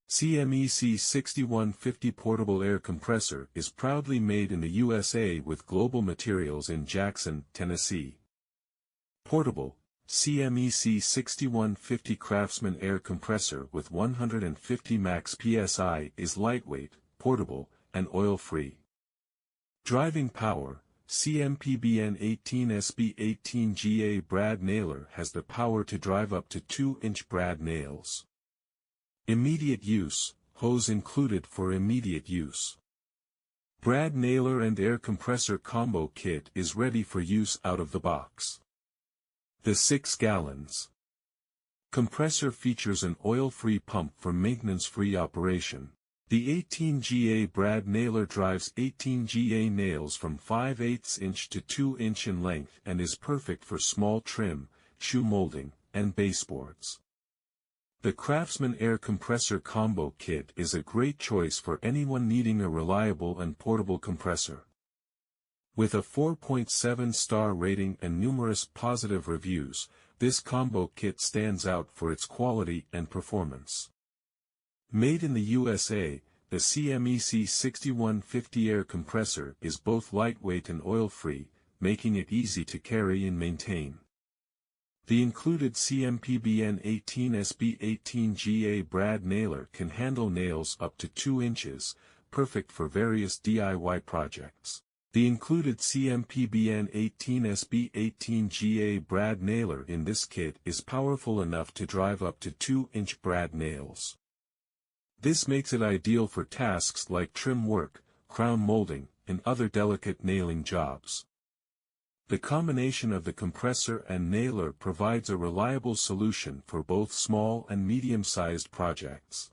CMEC1KIT18 portable air compressor is proudly made in the USA with global materials in Jackson, Tennessee. Portable, CMEC1KIT18 CRAFTSMAN air compressor with 150 max PSI is lightweight, portable, and oil-free. Driving power, CMEC1KIT18 brad nailer has the power to drive up to 2-inch brad nails. Immediate use, hose included for immediate use. Brad nailer and air compressor combo kit is ready for use out of the box. The 6 gallons. Compressor features an oil-free pump for maintenance-free operation. The 18GA brad nailer drives 18GA nails from 5/8 inch to 2 inch in length and is perfect for small trim, shoe molding, and baseboards. The CRAFTSMAN Air Compressor Combo Kit is a great choice for anyone needing a reliable and portable compressor. With a 4.7-star rating and numerous positive reviews, this combo kit stands out for its quality and performance. Made in the USA, the CMEC1KIT18 air compressor is both lightweight and oil-free, making it easy to carry and maintain. The included CMEC1KIT18 brad nailer can handle nails up to 2 inches, perfect for various DIY projects. The included CMEC1KIT18 brad nailer in this kit is powerful enough to drive up to 2-inch brad nails. This makes it ideal for tasks like trim work, crown molding, and other delicate nailing jobs. The combination of the compressor and nailer provides a reliable solution for both small and medium-sized projects.